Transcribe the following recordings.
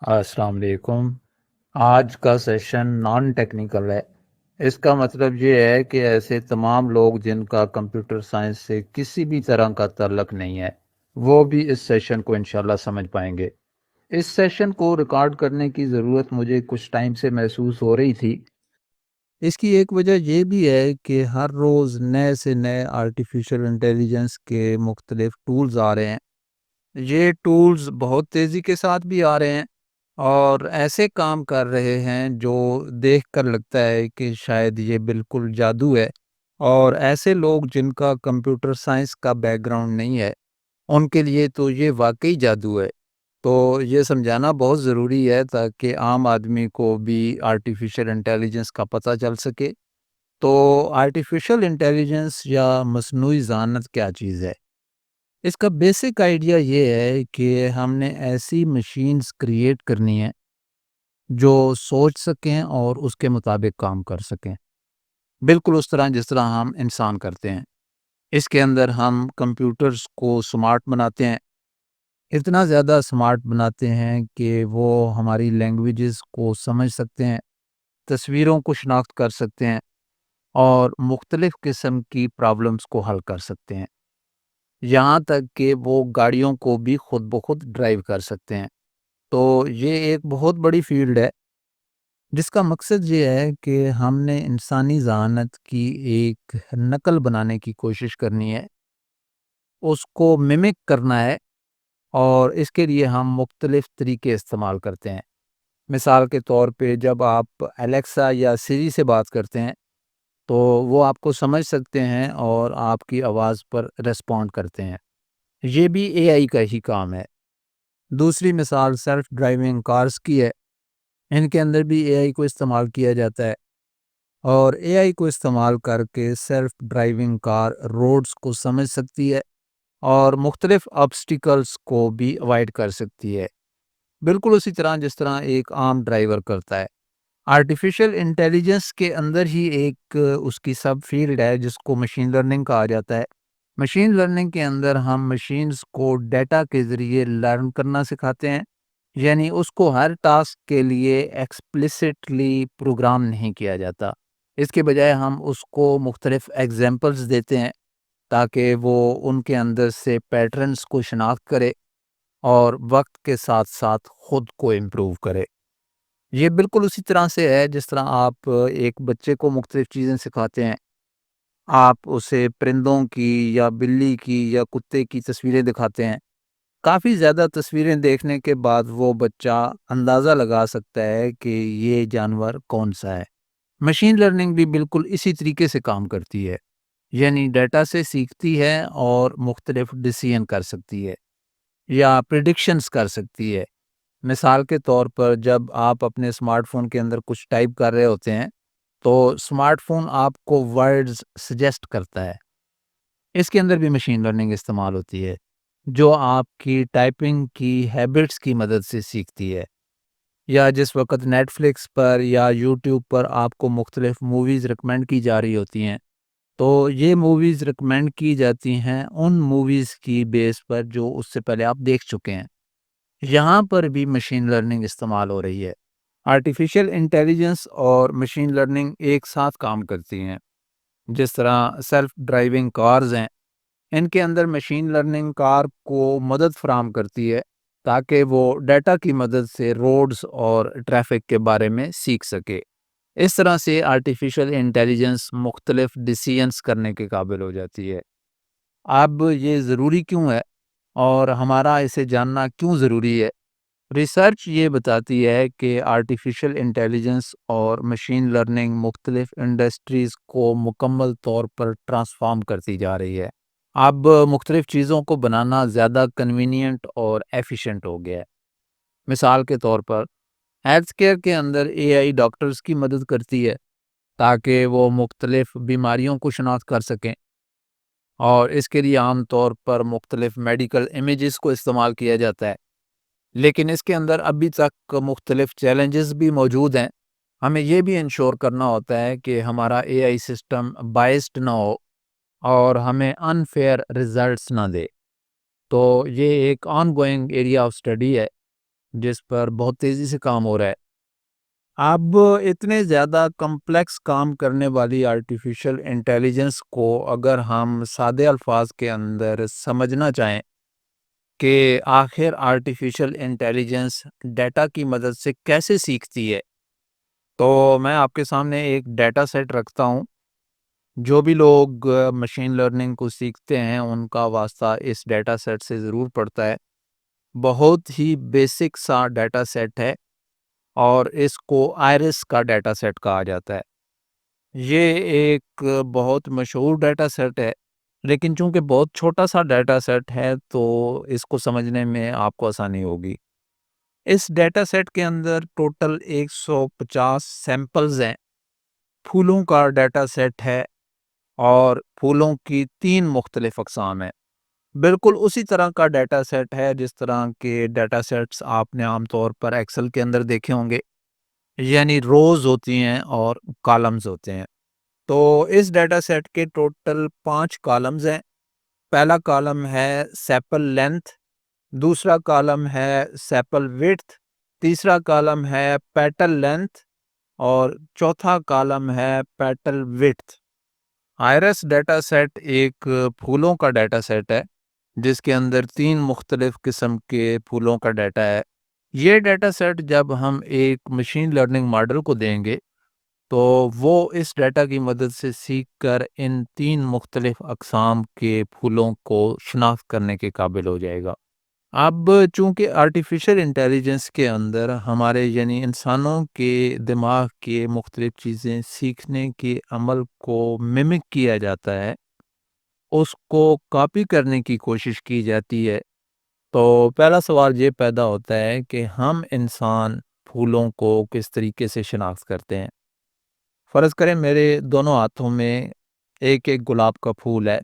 السلام علیکم۔ آج کا سیشن نان ٹیکنیکل ہے۔ اس کا مطلب یہ ہے کہ ایسے تمام لوگ جن کا کمپیوٹر سائنس سے کسی بھی طرح کا تعلق نہیں ہے وہ بھی اس سیشن کو انشاءاللہ سمجھ پائیں گے۔ اس سیشن کو ریکارڈ کرنے کی ضرورت مجھے کچھ ٹائم سے محسوس ہو رہی تھی۔ اس کی ایک وجہ یہ بھی ہے کہ ہر روز نئے سے نئے آرٹیفیشل انٹیلیجنس کے مختلف ٹولز آ رہے ہیں۔ یہ ٹولز بہت تیزی کے ساتھ بھی آ رہے ہیں اور ایسے کام کر رہے ہیں جو دیکھ کر لگتا ہے کہ شاید یہ بالکل جادو ہے، اور ایسے لوگ جن کا کمپیوٹر سائنس کا بیک گراؤنڈ نہیں ہے ان کے لیے تو یہ واقعی جادو ہے۔ تو یہ سمجھانا بہت ضروری ہے تاکہ عام آدمی کو بھی آرٹیفیشل انٹیلیجنس کا پتہ چل سکے۔ تو آرٹیفیشل انٹیلیجنس یا مصنوعی ذہانت کیا چیز ہے؟ اس کا بیسک آئیڈیا یہ ہے کہ ہم نے ایسی مشینز کریٹ کرنی ہے جو سوچ سکیں اور اس کے مطابق کام کر سکیں، بالکل اس طرح جس طرح ہم انسان کرتے ہیں۔ اس کے اندر ہم کمپیوٹرز کو سمارٹ بناتے ہیں، اتنا زیادہ سمارٹ بناتے ہیں کہ وہ ہماری لینگویجز کو سمجھ سکتے ہیں، تصویروں کو شناخت کر سکتے ہیں اور مختلف قسم کی پرابلمز کو حل کر سکتے ہیں، یہاں تک کہ وہ گاڑیوں کو بھی خود بخود ڈرائیو کر سکتے ہیں۔ تو یہ ایک بہت بڑی فیلڈ ہے جس کا مقصد یہ ہے کہ ہم نے انسانی ذہانت کی ایک نقل بنانے کی کوشش کرنی ہے، اس کو ممک کرنا ہے، اور اس کے لیے ہم مختلف طریقے استعمال کرتے ہیں۔ مثال کے طور پہ جب آپ الیکسا یا سری سے بات کرتے ہیں تو وہ آپ کو سمجھ سکتے ہیں اور آپ کی آواز پر ریسپونڈ کرتے ہیں۔ یہ بھی اے آئی کا ہی کام ہے۔ دوسری مثال سیلف ڈرائیونگ کارز کی ہے۔ ان کے اندر بھی اے آئی کو استعمال کیا جاتا ہے، اور اے آئی کو استعمال کر کے سیلف ڈرائیونگ کار روڈز کو سمجھ سکتی ہے اور مختلف آبسٹیکلز کو بھی اوائڈ کر سکتی ہے، بالکل اسی طرح جس طرح ایک عام ڈرائیور کرتا ہے۔ آرٹیفیشل انٹیلیجنس کے اندر ہی ایک اس کی سب فیلڈ ہے جس کو مشین لرننگ کہا جاتا ہے۔ مشین لرننگ کے اندر ہم مشینز کو ڈیٹا کے ذریعے لرن کرنا سکھاتے ہیں، یعنی اس کو ہر ٹاسک کے لیے ایکسپلسٹلی پروگرام نہیں کیا جاتا، اس کے بجائے ہم اس کو مختلف ایگزامپلز دیتے ہیں تاکہ وہ ان کے اندر سے پیٹرنز کو شناخت کرے اور وقت کے ساتھ ساتھ خود کو امپروو کرے۔ یہ بالکل اسی طرح سے ہے جس طرح آپ ایک بچے کو مختلف چیزیں سکھاتے ہیں۔ آپ اسے پرندوں کی یا بلی کی یا کتے کی تصویریں دکھاتے ہیں، کافی زیادہ تصویریں دیکھنے کے بعد وہ بچہ اندازہ لگا سکتا ہے کہ یہ جانور کون سا ہے۔ مشین لرننگ بھی بالکل اسی طریقے سے کام کرتی ہے، یعنی ڈیٹا سے سیکھتی ہے اور مختلف ڈیسیژن کر سکتی ہے یا پریڈکشنز کر سکتی ہے۔ مثال کے طور پر جب آپ اپنے اسمارٹ فون کے اندر کچھ ٹائپ کر رہے ہوتے ہیں تو اسمارٹ فون آپ کو ورڈز سجیسٹ کرتا ہے، اس کے اندر بھی مشین لرننگ استعمال ہوتی ہے جو آپ کی ٹائپنگ کی ہیبٹس کی مدد سے سیکھتی ہے۔ یا جس وقت نیٹ فلکس پر یا یوٹیوب پر آپ کو مختلف موویز ریکمینڈ کی جا رہی ہوتی ہیں تو یہ موویز ریکمینڈ کی جاتی ہیں ان موویز کی بیس پر جو اس سے پہلے آپ دیکھ چکے ہیں، یہاں پر بھی مشین لرننگ استعمال ہو رہی ہے۔ آرٹیفیشل انٹیلیجنس اور مشین لرننگ ایک ساتھ کام کرتی ہیں، جس طرح سیلف ڈرائیونگ کارز ہیں، ان کے اندر مشین لرننگ کار کو مدد فراہم کرتی ہے تاکہ وہ ڈیٹا کی مدد سے روڈز اور ٹریفک کے بارے میں سیکھ سکے۔ اس طرح سے آرٹیفیشل انٹیلیجنس مختلف ڈیسیژنز کرنے کے قابل ہو جاتی ہے۔ اب یہ ضروری کیوں ہے اور ہمارا اسے جاننا کیوں ضروری ہے؟ ریسرچ یہ بتاتی ہے کہ آرٹیفیشل انٹیلیجنس اور مشین لرننگ مختلف انڈسٹریز کو مکمل طور پر ٹرانسفارم کرتی جا رہی ہے۔ اب مختلف چیزوں کو بنانا زیادہ کنوینینٹ اور ایفیشینٹ ہو گیا ہے۔ مثال کے طور پر ہیلتھ کیئر کے اندر اے آئی ڈاکٹرز کی مدد کرتی ہے تاکہ وہ مختلف بیماریوں کو شناخت کر سکیں، اور اس کے لیے عام طور پر مختلف میڈیکل امیجز کو استعمال کیا جاتا ہے، لیکن اس کے اندر ابھی تک مختلف چیلنجز بھی موجود ہیں۔ ہمیں یہ بھی انشور کرنا ہوتا ہے کہ ہمارا اے آئی سسٹم بائسڈ نہ ہو اور ہمیں انفیئر ریزلٹس نہ دے۔ تو یہ ایک on going area of study ہے جس پر بہت تیزی سے کام ہو رہا ہے۔ اب اتنے زیادہ کمپلیکس کام کرنے والی آرٹیفیشل انٹیلیجنس کو اگر ہم سادے الفاظ کے اندر سمجھنا چاہیں کہ آخر آرٹیفیشل انٹیلیجنس ڈیٹا کی مدد سے کیسے سیکھتی ہے، تو میں آپ کے سامنے ایک ڈیٹا سیٹ رکھتا ہوں۔ جو بھی لوگ مشین لرننگ کو سیکھتے ہیں ان کا واسطہ اس ڈیٹا سیٹ سے ضرور پڑتا ہے۔ بہت ہی بیسک سا ڈیٹا سیٹ ہے اور اس کو آئرس کا ڈیٹا سیٹ کہا جاتا ہے۔ یہ ایک بہت مشہور ڈیٹا سیٹ ہے، لیکن چونکہ بہت چھوٹا سا ڈیٹا سیٹ ہے تو اس کو سمجھنے میں آپ کو آسانی ہوگی۔ اس ڈیٹا سیٹ کے اندر ٹوٹل 150 سیمپلز ہیں۔ پھولوں کا ڈیٹا سیٹ ہے اور پھولوں کی 3 مختلف اقسام ہیں۔ بالکل اسی طرح کا ڈیٹا سیٹ ہے جس طرح کے ڈیٹا سیٹس آپ نے عام طور پر ایکسل کے اندر دیکھے ہوں گے، یعنی روز ہوتی ہیں اور کالمز ہوتے ہیں۔ تو اس ڈیٹا سیٹ کے ٹوٹل 5 کالمز ہیں۔ پہلا کالم ہے سیپل لینتھ، دوسرا کالم ہے سیپل وڈتھ، تیسرا کالم ہے پیٹل لینتھ اور چوتھا کالم ہے petal width. Iris data set ایک پھولوں کا ڈیٹا سیٹ ہے جس کے اندر 3 مختلف قسم کے پھولوں کا ڈیٹا ہے۔ یہ ڈیٹا سیٹ جب ہم ایک مشین لرننگ ماڈل کو دیں گے تو وہ اس ڈیٹا کی مدد سے سیکھ کر ان 3 مختلف اقسام کے پھولوں کو شناخت کرنے کے قابل ہو جائے گا۔ اب چونکہ آرٹیفیشل انٹیلیجنس کے اندر ہمارے یعنی انسانوں کے دماغ کے مختلف چیزیں سیکھنے کے عمل کو ممک کیا جاتا ہے، اس کو کاپی کرنے کی کوشش کی جاتی ہے، تو پہلا سوال یہ پیدا ہوتا ہے کہ ہم انسان پھولوں کو کس طریقے سے شناخت کرتے ہیں۔ فرض کریں میرے دونوں ہاتھوں میں ایک ایک گلاب کا پھول ہے۔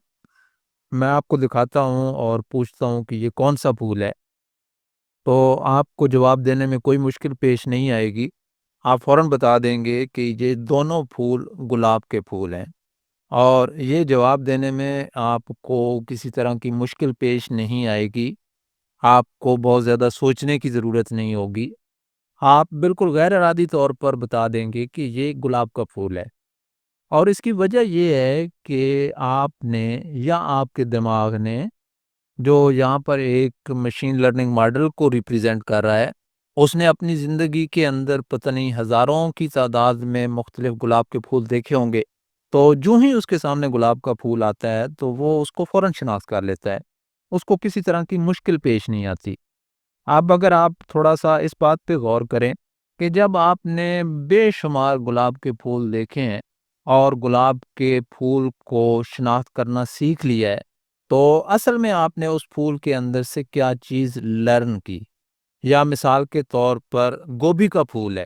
میں آپ کو دکھاتا ہوں اور پوچھتا ہوں کہ یہ کون سا پھول ہے، تو آپ کو جواب دینے میں کوئی مشکل پیش نہیں آئے گی۔ آپ فوراً بتا دیں گے کہ یہ دونوں پھول گلاب کے پھول ہیں، اور یہ جواب دینے میں آپ کو کسی طرح کی مشکل پیش نہیں آئے گی۔ آپ کو بہت زیادہ سوچنے کی ضرورت نہیں ہوگی۔ آپ بالکل غیر ارادی طور پر بتا دیں گے کہ یہ گلاب کا پھول ہے، اور اس کی وجہ یہ ہے کہ آپ نے یا آپ کے دماغ نے جو یہاں پر ایک مشین لرننگ ماڈل کو ریپریزنٹ کر رہا ہے، اس نے اپنی زندگی کے اندر پتہ نہیں ہزاروں کی تعداد میں مختلف گلاب کے پھول دیکھے ہوں گے، تو جو ہی اس کے سامنے گلاب کا پھول آتا ہے تو وہ اس کو فوراً شناخت کر لیتا ہے، اس کو کسی طرح کی مشکل پیش نہیں آتی۔ اب اگر آپ تھوڑا سا اس بات پہ غور کریں کہ جب آپ نے بے شمار گلاب کے پھول دیکھے ہیں اور گلاب کے پھول کو شناخت کرنا سیکھ لیا ہے، تو اصل میں آپ نے اس پھول کے اندر سے کیا چیز لرن کی۔ یا مثال کے طور پر گوبھی کا پھول ہے،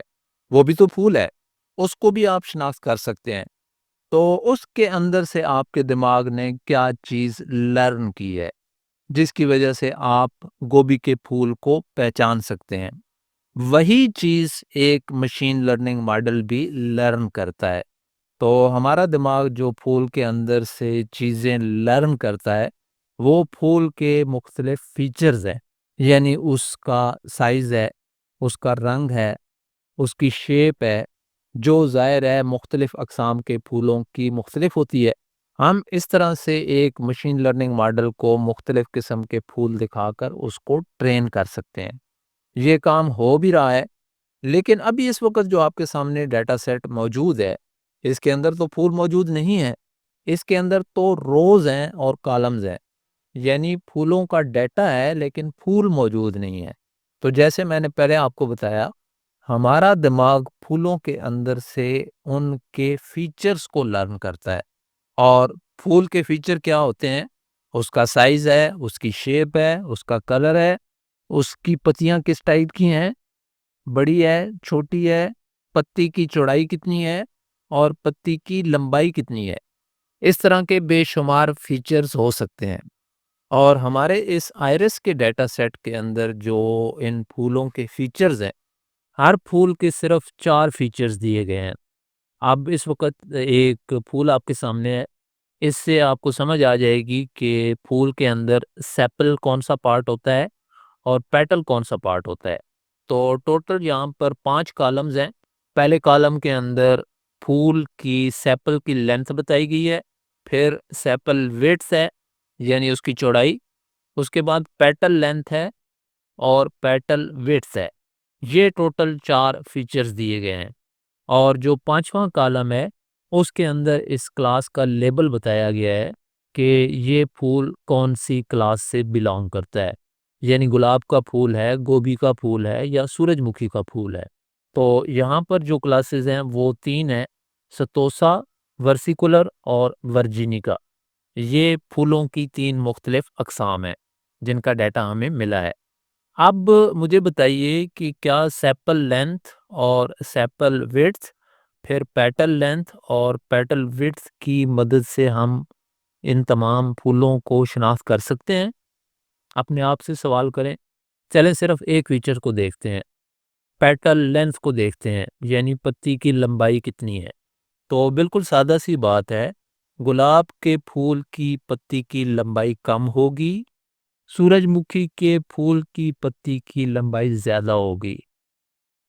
وہ بھی تو پھول ہے، اس کو بھی آپ شناخت کر سکتے ہیں۔ تو اس کے اندر سے آپ کے دماغ نے کیا چیز لرن کی ہے جس کی وجہ سے آپ گوبھی کے پھول کو پہچان سکتے ہیں۔ وہی چیز ایک مشین لرننگ ماڈل بھی لرن کرتا ہے۔ تو ہمارا دماغ جو پھول کے اندر سے چیزیں لرن کرتا ہے وہ پھول کے مختلف فیچرز ہیں، یعنی اس کا سائز ہے، اس کا رنگ ہے، اس کی شیپ ہے، جو ظاہر ہے مختلف اقسام کے پھولوں کی مختلف ہوتی ہے۔ ہم اس طرح سے ایک مشین لرننگ ماڈل کو مختلف قسم کے پھول دکھا کر اس کو ٹرین کر سکتے ہیں۔ یہ کام ہو بھی رہا ہے، لیکن ابھی اس وقت جو آپ کے سامنے ڈیٹا سیٹ موجود ہے اس کے اندر تو پھول موجود نہیں ہے، اس کے اندر تو روز ہیں اور کالمز ہیں، یعنی پھولوں کا ڈیٹا ہے لیکن پھول موجود نہیں ہے۔ تو جیسے میں نے پہلے آپ کو بتایا، ہمارا دماغ پھولوں کے اندر سے ان کے فیچرز کو لرن کرتا ہے، اور پھول کے فیچر کیا ہوتے ہیں؟ اس کا سائز ہے، اس کی شیپ ہے، اس کا کلر ہے، اس کی پتیاں کس ٹائپ کی ہیں، بڑی ہے، چھوٹی ہے، پتی کی چوڑائی کتنی ہے اور پتی کی لمبائی کتنی ہے۔ اس طرح کے بے شمار فیچرز ہو سکتے ہیں، اور ہمارے اس آئرس کے ڈیٹا سیٹ کے اندر جو ان پھولوں کے فیچرز ہیں، ہر پھول کے صرف 4 فیچرز دیے گئے ہیں۔ اب اس وقت ایک پھول آپ کے سامنے ہے، اس سے آپ کو سمجھ آ جائے گی کہ پھول کے اندر سیپل کون سا پارٹ ہوتا ہے اور پیٹل کون سا پارٹ ہوتا ہے۔ تو ٹوٹل یہاں پر 5 کالمز ہیں. پہلے کالم کے اندر پھول کی سیپل کی لینتھ بتائی گئی ہے، پھر سیپل ویڈتھ ہے یعنی اس کی چوڑائی، اس کے بعد پیٹل لینتھ ہے اور پیٹل ویڈتھ ہے. یہ ٹوٹل 4 فیچرز دیے گئے ہیں. اور جو 5واں کالم ہے اس کے اندر اس کلاس کا لیبل بتایا گیا ہے کہ یہ پھول کون سی کلاس سے بلانگ کرتا ہے، یعنی گلاب کا پھول ہے، گوبھی کا پھول ہے یا سورج مکھی کا پھول ہے. تو یہاں پر جو کلاسز ہیں وہ 3 ہیں: ستوسا، ورسیکولر اور ورجینیکا. یہ پھولوں کی 3 مختلف اقسام ہیں جن کا ڈیٹا ہمیں ملا ہے. اب مجھے بتائیے کہ کیا سیپل لینتھ اور سیپل ویڈتھ، پھر پیٹل لینتھ اور پیٹل ویڈتھ کی مدد سے ہم ان تمام پھولوں کو شناخت کر سکتے ہیں؟ اپنے آپ سے سوال کریں. چلیں صرف ایک فیچر کو دیکھتے ہیں، پیٹل لینتھ کو دیکھتے ہیں، یعنی پتی کی لمبائی کتنی ہے. تو بالکل سادہ سی بات ہے، گلاب کے پھول کی پتی کی لمبائی کم ہوگی، سورج مکھی کے پھول کی پتی کی لمبائی زیادہ ہوگی.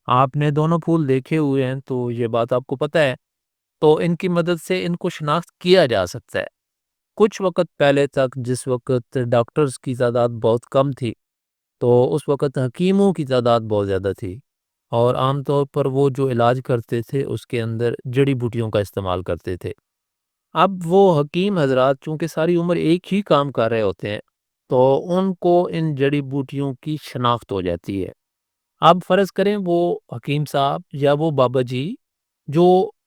آپ نے دونوں پھول دیکھے ہوئے ہیں تو یہ بات آپ کو پتہ ہے. تو ان کی مدد سے ان کو شناخت کیا جا سکتا ہے. کچھ وقت پہلے تک جس وقت ڈاکٹرز کی تعداد بہت کم تھی تو اس وقت حکیموں کی تعداد بہت زیادہ تھی، اور عام طور پر وہ جو علاج کرتے تھے اس کے اندر جڑی بوٹیوں کا استعمال کرتے تھے. اب وہ حکیم حضرات چونکہ ساری عمر ایک ہی کام کر رہے ہوتے ہیں تو ان کو ان جڑی بوٹیوں کی شناخت ہو جاتی ہے. اب فرض کریں وہ حکیم صاحب یا وہ بابا جی جو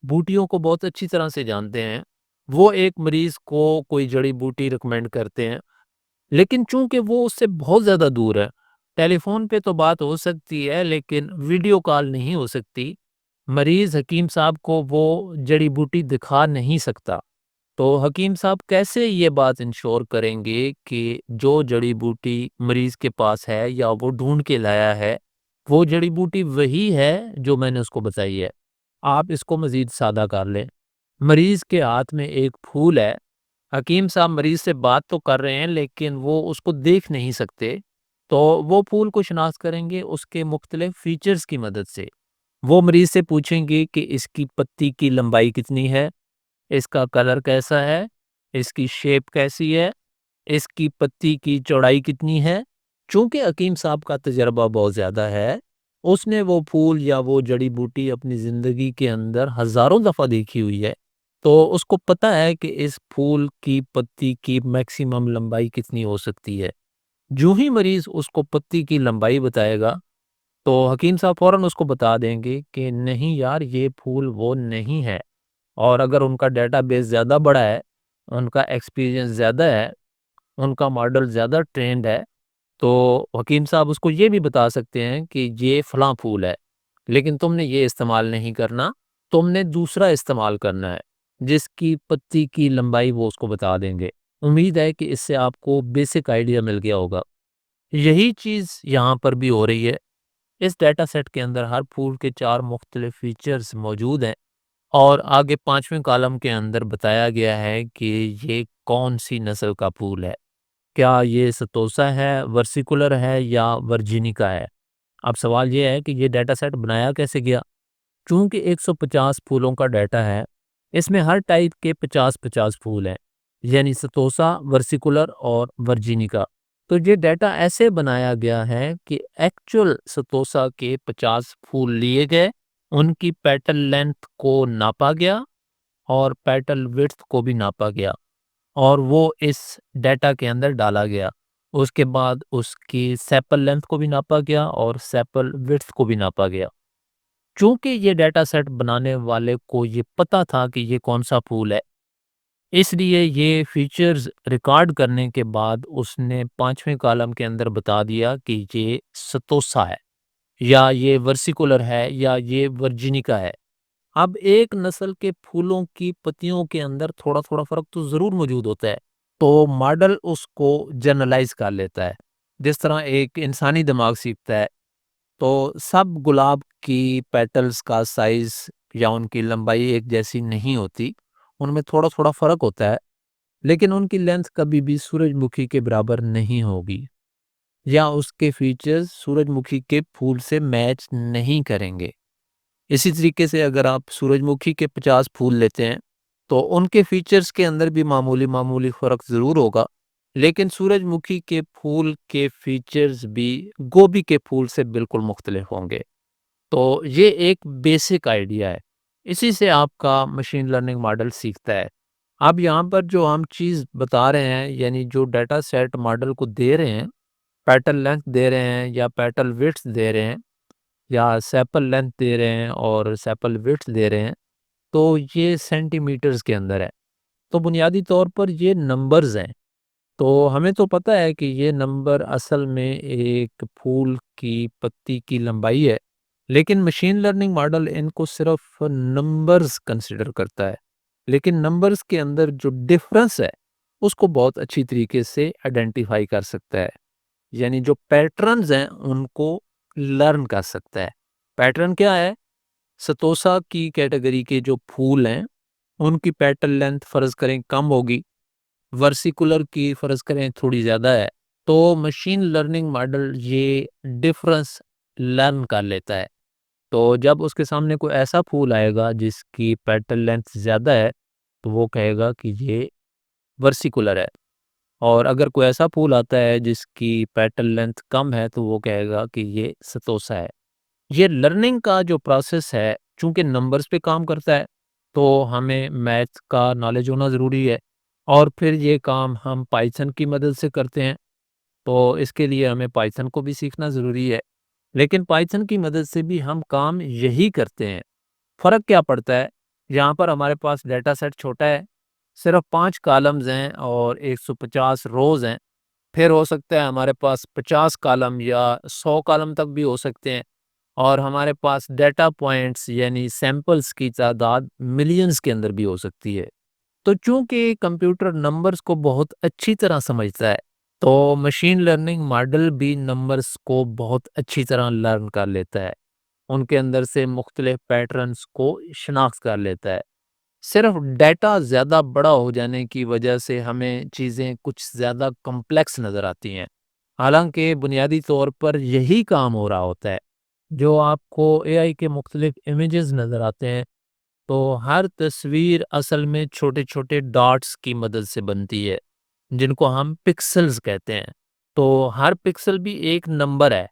بوٹیوں کو بہت اچھی طرح سے جانتے ہیں، وہ ایک مریض کو کوئی جڑی بوٹی ریکمینڈ کرتے ہیں، لیکن چونکہ وہ اس سے بہت زیادہ دور ہے، ٹیلی فون پہ تو بات ہو سکتی ہے لیکن ویڈیو کال نہیں ہو سکتی، مریض حکیم صاحب کو وہ جڑی بوٹی دکھا نہیں سکتا. تو حکیم صاحب کیسے یہ بات انشور کریں گے کہ جو جڑی بوٹی مریض کے پاس ہے یا وہ ڈھونڈ کے لایا ہے وہ جڑی بوٹی وہی ہے جو میں نے اس کو بتائی ہے؟ آپ اس کو مزید سادہ کر لیں. مریض کے ہاتھ میں ایک پھول ہے، حکیم صاحب مریض سے بات تو کر رہے ہیں لیکن وہ اس کو دیکھ نہیں سکتے، تو وہ پھول کو شناخت کریں گے اس کے مختلف فیچرز کی مدد سے. وہ مریض سے پوچھیں گے کہ اس کی پتی کی لمبائی کتنی ہے، اس کا کلر کیسا ہے، اس کی شیپ کیسی ہے، اس کی پتی کی چوڑائی کتنی ہے. چونکہ حکیم صاحب کا تجربہ بہت زیادہ ہے، اس نے وہ پھول یا وہ جڑی بوٹی اپنی زندگی کے اندر ہزاروں دفعہ دیکھی ہوئی ہے، تو اس کو پتہ ہے کہ اس پھول کی پتی کی میکسیمم لمبائی کتنی ہو سکتی ہے. جو ہی مریض اس کو پتی کی لمبائی بتائے گا تو حکیم صاحب فوراً اس کو بتا دیں گے کہ نہیں یار یہ پھول وہ نہیں ہے. اور اگر ان کا ڈیٹا بیس زیادہ بڑا ہے، ان کا ایکسپیرینس زیادہ ہے، ان کا ماڈل زیادہ ٹرینڈ ہے، تو حکیم صاحب اس کو یہ بھی بتا سکتے ہیں کہ یہ فلاں پھول ہے لیکن تم نے یہ استعمال نہیں کرنا، تم نے دوسرا استعمال کرنا ہے، جس کی پتی کی لمبائی وہ اس کو بتا دیں گے. امید ہے کہ اس سے آپ کو بیسک آئیڈیا مل گیا ہوگا. یہی چیز یہاں پر بھی ہو رہی ہے. اس ڈیٹا سیٹ کے اندر ہر پھول کے 4 مختلف فیچرز موجود ہیں اور آگے 5ویں کالم کے اندر بتایا گیا ہے کہ یہ کون سی نسل کا پھول ہے. کیا یہ ستوسا ہے، ورسیکولر ہے یا ورجینیکا ہے؟ اب سوال یہ ہے کہ یہ ڈیٹا سیٹ بنایا کیسے گیا؟ چونکہ 150 پھولوں کا ڈیٹا ہے، اس میں ہر ٹائپ کے 50-50 پھول ہیں، یعنی ستوسا، ورسیکولر اور ورجینیکا. تو یہ ڈیٹا ایسے بنایا گیا ہے کہ ایکچول ستوسا کے 50 پھول لیے گئے، ان کی پیٹل لینتھ کو ناپا گیا اور پیٹل وڈتھ کو بھی ناپا گیا اور وہ اس ڈیٹا کے اندر ڈالا گیا. اس کے بعد اس کی سیپل لینتھ کو بھی ناپا گیا اور سیپل وڈتھ کو بھی ناپا گیا. چونکہ یہ ڈیٹا سیٹ بنانے والے کو یہ پتا تھا کہ یہ کون سا پھول ہے، اس لیے یہ فیچرز ریکارڈ کرنے کے بعد اس نے 5ویں کالم کے اندر بتا دیا کہ یہ ستوسا ہے یا یہ ورسیکولر ہے یا یہ ورجینیکا ہے. اب ایک نسل کے پھولوں کی پتیوں کے اندر تھوڑا تھوڑا فرق تو ضرور موجود ہوتا ہے، تو ماڈل اس کو جنرلائز کر لیتا ہے. جس طرح ایک انسانی دماغ سیکھتا ہے تو سب گلاب کی پیٹلز کا سائز یا ان کی لمبائی ایک جیسی نہیں ہوتی، ان میں تھوڑا تھوڑا فرق ہوتا ہے، لیکن ان کی لینتھ کبھی بھی سورج مکھی کے برابر نہیں ہوگی. یا اس کے فیچرز سورج مکھی کے پھول سے میچ نہیں کریں گے۔ اسی طریقے سے اگر آپ سورج مکھی کے 50 پھول لیتے ہیں تو ان کے فیچرز کے اندر بھی معمولی فرق ضرور ہوگا، لیکن سورج مکھی کے پھول کے فیچرز بھی گوبھی کے پھول سے بالکل مختلف ہوں گے۔ تو یہ ایک بیسک آئیڈیا ہے، اسی سے آپ کا مشین لرننگ ماڈل سیکھتا ہے۔ اب یہاں پر جو ہم چیز بتا رہے ہیں، یعنی جو ڈیٹا سیٹ ماڈل کو دے رہے ہیں، پیٹرن لینتھ دے رہے ہیں یا پیٹرن وڈتھ دے رہے ہیں یا سیپل لینتھ دے رہے ہیں اور سیپل وڈتھ دے رہے ہیں، تو یہ سینٹی میٹرز کے اندر ہے۔ تو بنیادی طور پر یہ نمبرز ہیں، تو ہمیں تو پتہ ہے کہ یہ نمبر اصل میں ایک پھول کی پتی کی لمبائی ہے، لیکن مشین لرننگ ماڈل ان کو صرف نمبرز کنسیڈر کرتا ہے، لیکن نمبرز کے اندر جو ڈفرنس ہے اس کو بہت اچھی طریقے سے آئیڈینٹیفائی کر سکتا ہے، یعنی جو پیٹرنز ہیں ان کو لرن کر سکتا ہے۔ پیٹرن کیا ہے؟ ستوسا کی کیٹیگری کے جو پھول ہیں ان کی پیٹرن لینتھ فرض کریں کم ہوگی، ورسیکولر کی فرض کریں تھوڑی زیادہ ہے، تو مشین لرننگ ماڈل یہ ڈفرنس لرن کر لیتا ہے۔ تو جب اس کے سامنے کوئی ایسا پھول آئے گا جس کی پیٹرن لینتھ زیادہ ہے تو وہ کہے گا کہ یہ ورسیکولر ہے، اور اگر کوئی ایسا پھول آتا ہے جس کی پیٹرن لینتھ کم ہے تو وہ کہے گا کہ یہ ستوسا ہے۔ یہ لرننگ کا جو پروسیس ہے، چونکہ نمبرز پہ کام کرتا ہے تو ہمیں میتھ کا نالج ہونا ضروری ہے، اور پھر یہ کام ہم پائتھن کی مدد سے کرتے ہیں، تو اس کے لیے ہمیں پائتھن کو بھی سیکھنا ضروری ہے، لیکن پائتھن کی مدد سے بھی ہم کام یہی کرتے ہیں۔ فرق کیا پڑتا ہے؟ یہاں پر ہمارے پاس ڈیٹا سیٹ چھوٹا ہے، صرف 5 کالمز ہیں اور 150 روز ہیں، پھر ہو سکتا ہے ہمارے پاس 50 کالم یا 100 کالم تک بھی ہو سکتے ہیں، اور ہمارے پاس ڈیٹا پوائنٹس یعنی سیمپلز کی تعداد ملینز کے اندر بھی ہو سکتی ہے۔ تو چونکہ کمپیوٹر نمبرز کو بہت اچھی طرح سمجھتا ہے، تو مشین لرننگ ماڈل بھی نمبرز کو بہت اچھی طرح لرن کر لیتا ہے، ان کے اندر سے مختلف پیٹرنز کو شناخت کر لیتا ہے۔ صرف ڈیٹا زیادہ بڑا ہو جانے کی وجہ سے ہمیں چیزیں کچھ زیادہ کمپلیکس نظر آتی ہیں، حالانکہ بنیادی طور پر یہی کام ہو رہا ہوتا ہے۔ جو آپ کو اے آئی کے مختلف امیجز نظر آتے ہیں، تو ہر تصویر اصل میں چھوٹے چھوٹے ڈاٹس کی مدد سے بنتی ہے جن کو ہم پکسلز کہتے ہیں۔ تو ہر پکسل بھی ایک نمبر ہے،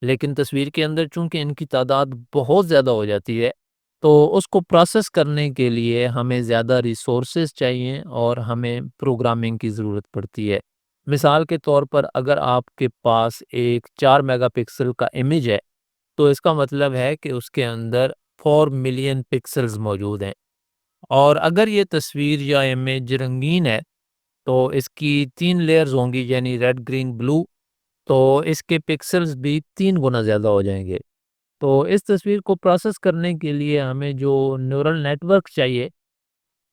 لیکن تصویر کے اندر چونکہ ان کی تعداد بہت زیادہ ہو جاتی ہے تو اس کو پروسیس کرنے کے لیے ہمیں زیادہ ریسورسز چاہیے اور ہمیں پروگرامنگ کی ضرورت پڑتی ہے۔ مثال کے طور پر اگر آپ کے پاس ایک 4 میگا پکسل کا امیج ہے تو اس کا مطلب ہے کہ اس کے اندر 4 ملین پکسلز موجود ہیں، اور اگر یہ تصویر یا امیج رنگین ہے تو اس کی 3 لیئرز ہوں گی، یعنی ریڈ، گرین، بلو، تو اس کے پکسلز بھی 3 گنا زیادہ ہو جائیں گے۔ تو اس تصویر کو پروسیس کرنے کے لیے ہمیں جو نیورل نیٹ ورک چاہیے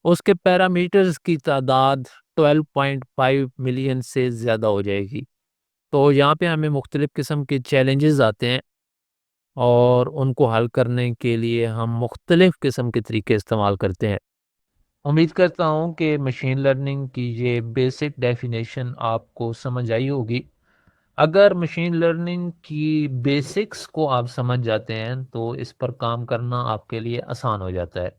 اس کے پیرامیٹرز کی تعداد 12.5 ملین سے زیادہ ہو جائے گی۔ تو یہاں پہ ہمیں مختلف قسم کے چیلنجز آتے ہیں، اور ان کو حل کرنے کے لیے ہم مختلف قسم کے طریقے استعمال کرتے ہیں۔ امید کرتا ہوں کہ مشین لرننگ کی یہ بیسک ڈیفینیشن آپ کو سمجھ آئی ہوگی۔ اگر مشین لرننگ کی بیسکس کو آپ سمجھ جاتے ہیں تو اس پر کام کرنا آپ کے لیے آسان ہو جاتا ہے۔